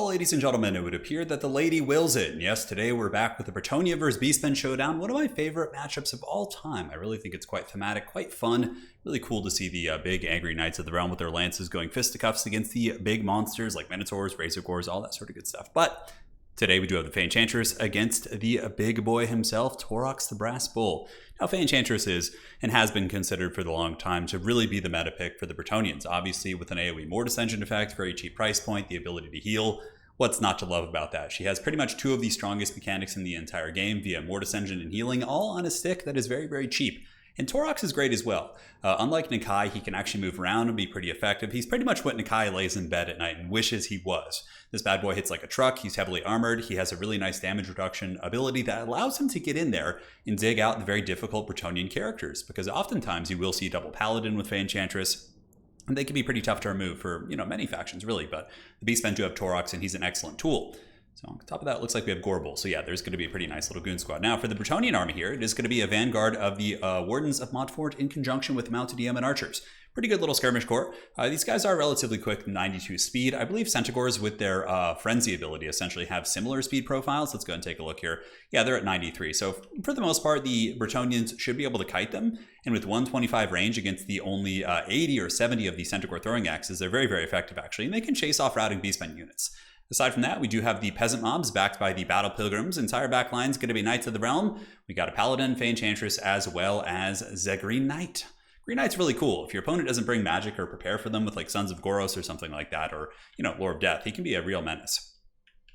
Well, ladies and gentlemen, it would appear that the lady wills it. And yes, today we're back with the Bretonnia vs. Beastmen showdown, one of my favorite matchups of all time. I really think it's quite thematic, quite fun. Really cool to see the big angry knights of the realm with their lances going fisticuffs against the big monsters like minotaurs, razor gores, all that sort of good stuff. But today we do have the Enchantress against the big boy himself, Torox the Brass Bull. Now, Enchantress is and has been considered for the long time to really be the meta pick for the Bretonnians. Obviously, with an AoE Mortis Engine effect, very cheap price point, the ability to heal. What's not to love about that? She has pretty much two of the strongest mechanics in the entire game via Mortis Engine and healing, all on a stick that is very, very cheap. And Torox is great as well. Unlike Nakai, he can actually move around and be pretty effective. He's pretty much what Nakai lays in bed at night and wishes he was. This bad boy hits like a truck. He's heavily armored. He has a really nice damage reduction ability that allows him to get in there and dig out the very difficult Bretonnian characters, because oftentimes you will see double Paladin with Enchantress, and they can be pretty tough to remove for, many factions really, but the Beastmen do have Torox and he's an excellent tool. So on top of that, it looks like we have Gorbel. So yeah, there's going to be a pretty nice little goon squad. Now for the Bretonnian army here, it is going to be a vanguard of the Wardens of Montfort in conjunction with Mounted Yeoman Archers. Pretty good little skirmish corps. These guys are relatively quick, 92 speed. I believe Centaurs with their Frenzy ability essentially have similar speed profiles. Let's go and take a look here. Yeah, they're at 93. So for the most part, the Bretonnians should be able to kite them. And with 125 range against the only 80 or 70 of the Centaur throwing axes, they're very, very effective actually. And they can chase off routing Beastmen units. Aside from that, we do have the Peasant Mobs backed by the Battle Pilgrims. Entire back line is going to be Knights of the Realm. We got a Paladin, Enchantress, as well as the Green Knight. Green Knight's really cool. If your opponent doesn't bring magic or prepare for them with like Sons of Goros or something like that, or, Lord of Death, he can be a real menace.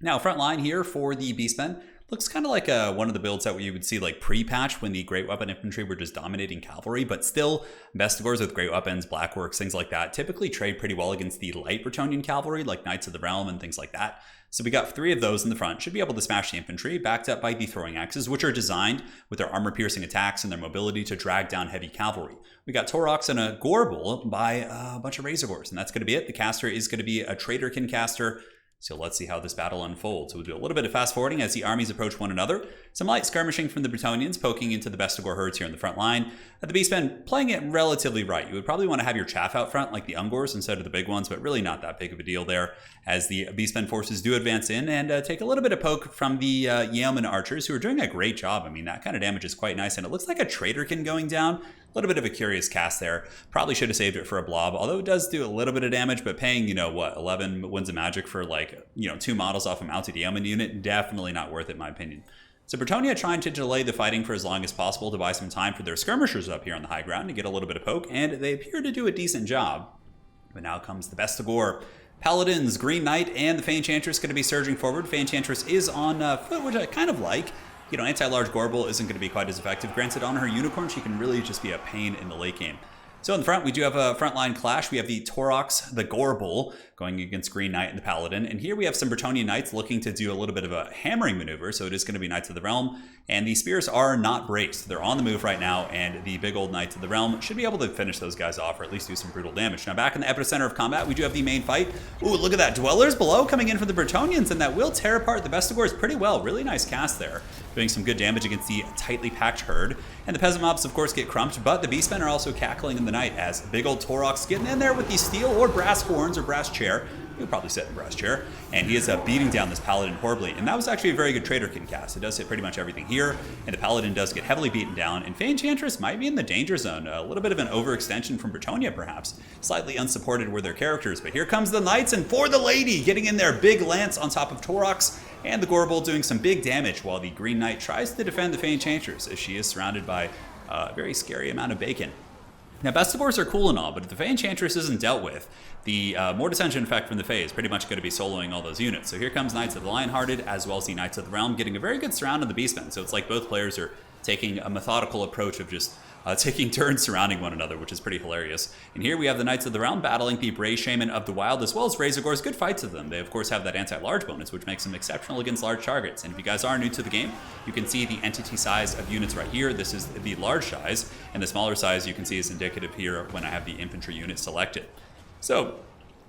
Now, front line here for the Beastmen. Looks kind of like one of the builds that you would see like pre-patch when the Great Weapon Infantry were just dominating cavalry, but still Bestigors with Great Weapons, Blackworks, things like that typically trade pretty well against the light Bretonnian cavalry like Knights of the Realm and things like that. So we got 3 of those in the front, should be able to smash the infantry, backed up by the throwing axes, which are designed with their armor-piercing attacks and their mobility to drag down heavy cavalry. We got Torox and a Gorbel by a bunch of Razor Gores, and that's going to be it. The caster is going to be a Traderkin caster. So let's see how this battle unfolds. We'll do a little bit of fast forwarding as the armies approach one another. Some light skirmishing from the Bretonnians poking into the Bestigor herds here in the front line. The Beastmen playing it relatively right. You would probably want to have your chaff out front like the Ungors instead of the big ones, but really not that big of a deal there as the Beastmen forces do advance in and take a little bit of poke from the Yeoman Archers, who are doing a great job. I mean, that kind of damage is quite nice, and it looks like a Traderkin going down. A little bit of a curious cast there. Probably should have saved it for a blob, although it does do a little bit of damage, but paying, 11 wins of magic for 2 models off a Mounted Yeoman unit, definitely not worth it in my opinion. So Bretonnia trying to delay the fighting for as long as possible to buy some time for their skirmishers up here on the high ground to get a little bit of poke, and they appear to do a decent job. But now comes the Bestigor. Paladins, Green Knight, and the Enchantress going to be surging forward. Enchantress is on foot, which I kind of like. Anti-large Gorbel isn't going to be quite as effective. Granted, on her Unicorn, she can really just be a pain in the late game. So in the front, we do have a frontline clash. We have the Torox, the Gorbel, going against Green Knight and the Paladin. And here we have some Bretonnian Knights looking to do a little bit of a hammering maneuver. So it is going to be Knights of the Realm. And the spears are not braced. They're on the move right now. And the big old Knights of the Realm should be able to finish those guys off or at least do some brutal damage. Now back in the epicenter of combat, we do have the main fight. Ooh, look at that. Dwellers below coming in for the Bretonnians. And that will tear apart the Bestigors pretty well. Really nice cast there. Doing some good damage against the tightly packed herd. And the Peasant Mobs, of course, get crumped, but the Beastmen are also cackling in the night as big old Torox getting in there with the steel or brass horns or brass chair. He'll probably sit in a brass chair. And he is beating down this Paladin horribly. And that was actually a very good Traderkin cast. It does hit pretty much everything here. And the Paladin does get heavily beaten down. And Enchantress might be in the danger zone. A little bit of an overextension from Bretonnia, perhaps. Slightly unsupported were their characters. But here comes the Knights. And for the lady, getting in there. Big lance on top of Torox. And the Gorbel doing some big damage while the Green Knight tries to defend the Enchantress as she is surrounded by a very scary amount of bacon. Now, Bestigors are cool and all, but if the Enchantress isn't dealt with, the Mortis Engine effect from the Fae is pretty much going to be soloing all those units. So here comes Knights of the Lionhearted, as well as the Knights of the Realm, getting a very good surround of the Beastmen. So it's like both players are taking a methodical approach of just taking turns surrounding one another, which is pretty hilarious. And here we have the Knights of the Realm battling the Bray Shaman of the Wild, as well as Razor Gores. Good fights of them. They, of course, have that anti-large bonus, which makes them exceptional against large targets. And if you guys are new to the game, you can see the entity size of units right here. This is the large size, and the smaller size you can see is indicative here when I have the infantry unit selected. So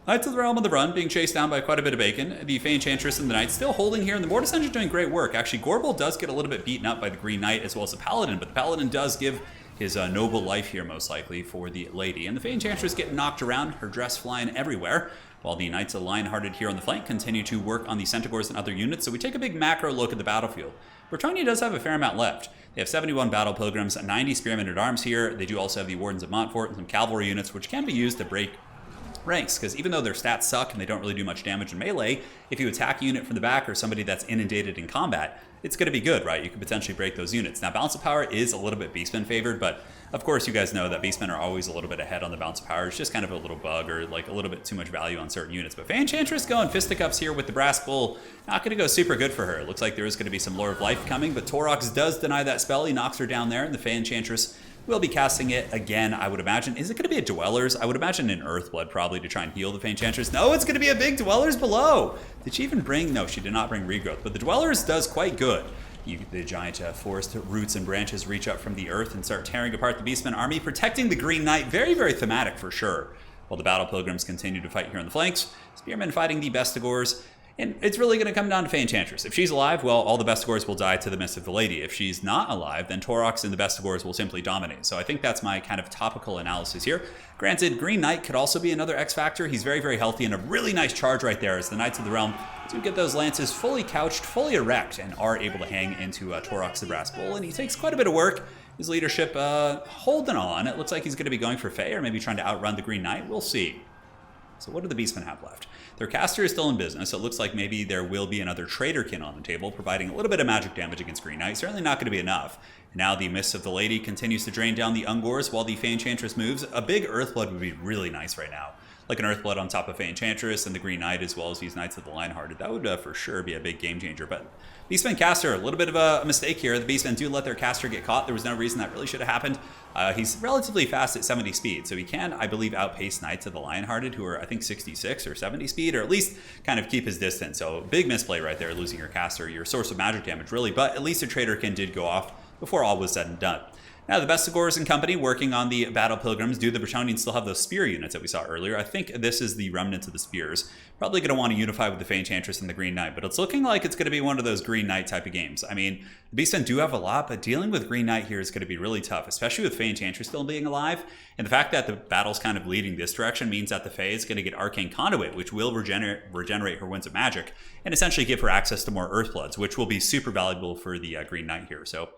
Knights of the Realm on the run, being chased down by quite a bit of bacon. The Enchantress and the Knights still holding here, and the Mortis Engine doing great work. Actually, Gorbel does get a little bit beaten up by the Green Knight as well as the Paladin, but the Paladin does give his noble life here, most likely, for the lady. And the Enchantress getting knocked around, her dress flying everywhere. while the Knights of the Lionhearted here on the flank continue to work on the Centaurs and other units. So we take a big macro look at the battlefield. Bretonnia does have a fair amount left. They have 71 battle pilgrims, 90 spearmen at arms here. They do also have the Wardens of Montfort and some cavalry units, which can be used to break ranks, because even though their stats suck and they don't really do much damage in melee, if you attack a unit from the back or somebody that's inundated in combat, it's going to be good, right? You can potentially break those units. Now, balance of power is a little bit Beastmen favored, but of course you guys know that Beastmen are always a little bit ahead on the balance of power. It's just kind of a little bug or like a little bit too much value on certain units. But Enchantress going fisticuffs here with the Brass Bull. Not going to go super good for her. It looks like there is going to be some Lore of Life coming, but Torox does deny that spell. He knocks her down there, and the Enchantress will be casting it again, I would imagine. Is it going to be a Dwellers? I would imagine an Earthblood probably to try and heal the Enchantress. No, it's going to be a big Dwellers below. Did she even bring? No, she did not bring Regrowth, but the Dwellers does quite good. The giant forest roots and branches reach up from the earth and start tearing apart the Beastmen army, protecting the Green Knight. Very, very thematic for sure. While the Battle Pilgrims continue to fight here on the flanks, Spearmen fighting the Bestigors. And it's really going to come down to Enchantress. If she's alive, well, all the Bestigors will die to the Mist of the Lady. If she's not alive, then Torox and the Bestigors will simply dominate. So I think that's my kind of topical analysis here. Granted, Green Knight could also be another X factor. He's very, very healthy, and a really nice charge right there as the Knights of the Realm do get those lances fully couched, fully erect, and are able to hang into Torox the Brass Bull. And he takes quite a bit of work. His leadership holding on. It looks like he's going to be going for Fae, or maybe trying to outrun the Green Knight. We'll see. So what do the Beastmen have left? Their caster is still in business, so it looks like maybe there will be another Traderkin on the table, providing a little bit of magic damage against Green Knight. Certainly not going to be enough. And now the Mist of the Lady continues to drain down the Ungors while the Enchantress moves. A big Earthblood would be really nice right now. Like an Earthblood on top of Enchantress and the Green Knight, as well as these Knights of the Lionhearted. That would for sure be a big game changer. But Beastmen caster, a little bit of a mistake here. The Beastmen do let their caster get caught. There was no reason that really should have happened. He's relatively fast at 70 speed, so he can, I believe, outpace Knights of the Lionhearted, who are, I think, 66 or 70 speed, or at least kind of keep his distance. So big misplay right there, losing your caster, your source of magic damage, really. But at least a Traderkin did go off before all was said and done. Now, the Bestigors and company working on the Battle Pilgrims. Do the Bretonians still have those spear units that we saw earlier? I think this is the remnants of the spears. Probably going to want to unify with the Enchantress and the Green Knight, but it's looking like it's going to be one of those Green Knight type of games. I mean, the Beastmen do have a lot, but dealing with Green Knight here is going to be really tough, especially with Enchantress still being alive. And the fact that the battle's kind of leading this direction means that the Fae is going to get Arcane Conduit, which will regenerate her Winds of Magic, and essentially give her access to more Earthbloods, which will be super valuable for the Green Knight here. So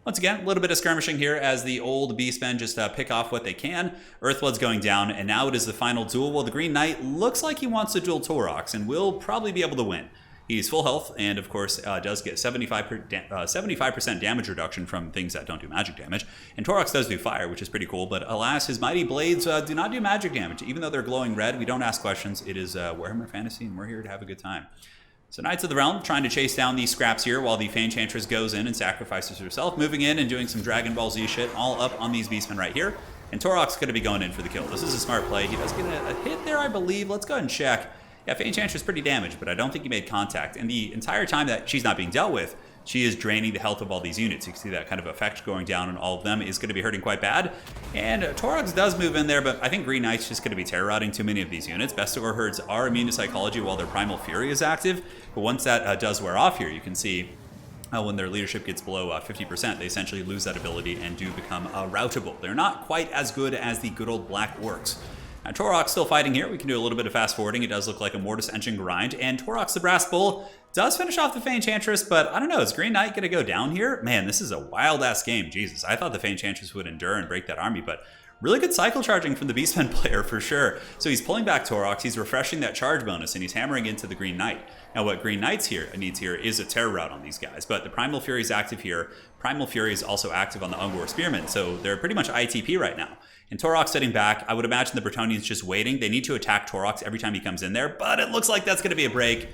once again, a little bit of skirmishing here as the old Beastmen just pick off what they can. Earthblood's going down, and now it is the final duel. Well, the Green Knight looks like he wants to duel Torox and will probably be able to win. He's full health and, of course, does get 75% damage reduction from things that don't do magic damage. And Torox does do fire, which is pretty cool, but alas, his mighty blades do not do magic damage. Even though they're glowing red, we don't ask questions. It is Warhammer Fantasy, and we're here to have a good time. So Knights of the Realm trying to chase down these scraps here while the Enchantress goes in and sacrifices herself, moving in and doing some Dragon Ball Z shit all up on these Beastmen right here. And Torox going to be going in for the kill. This is a smart play. He does get a hit there, I believe. Let's go ahead and check. Yeah, Enchantress pretty damaged, but I don't think he made contact. And the entire time that she's not being dealt with, she is draining the health of all these units. You can see that kind of effect going down on all of them is going to be hurting quite bad. And Torox does move in there, but I think Green Knight's just going to be terror-routing too many of these units. Bestigor herds are immune to psychology while their Primal Fury is active, but once that does wear off here, you can see when their leadership gets below 50%, they essentially lose that ability and do become routable. They're not quite as good as the good old Black Orcs. Now, Torox still fighting here. We can do a little bit of fast forwarding. It does look like a Mortis Engine grind, and Torox the Brass Bull does finish off the Enchantress, but I don't know, is Green Knight going to go down here? Man, this is a wild-ass game. Jesus, I thought the Enchantress would endure and break that army, but really good cycle charging from the Beastmen player for sure. So he's pulling back Torox, he's refreshing that charge bonus, and he's hammering into the Green Knight. Now what Green Knight needs here is a terror route on these guys, but the Primal Fury is active here. Primal Fury is also active on the Ungor Spearmen, so they're pretty much ITP right now. And Torox sitting back, I would imagine the Bretonians just waiting. They need to attack Torox every time he comes in there, but it looks like that's going to be a break.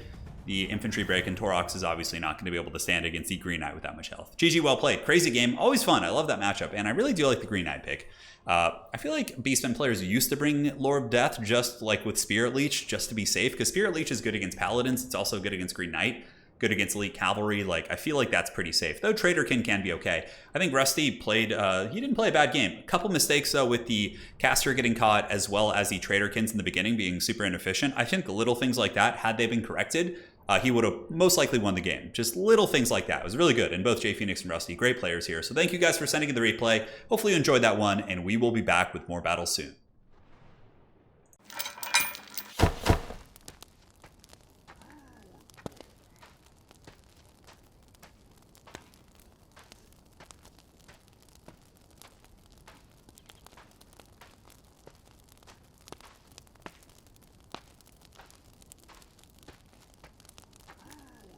The infantry break, and Torox is obviously not going to be able to stand against the Green Knight with that much health. GG, well played. Crazy game. Always fun. I love that matchup, and I really do like the Green Knight pick. I feel like Beastmen players used to bring Lore of Death just like with Spirit Leech, just to be safe, because Spirit Leech is good against Paladins. It's also good against Green Knight. Good against elite cavalry. Like, I feel like that's pretty safe, though Traderkin can be okay. I think Rusty played, he didn't play a bad game. A couple mistakes though with the caster getting caught as well as the Traderkins in the beginning being super inefficient. I think little things like that, had they been corrected, he would have most likely won the game. Just little things like that. It was really good. And both Jay Phoenix and Rusty, great players here. So thank you guys for sending in the replay. Hopefully you enjoyed that one, and we will be back with more battles soon.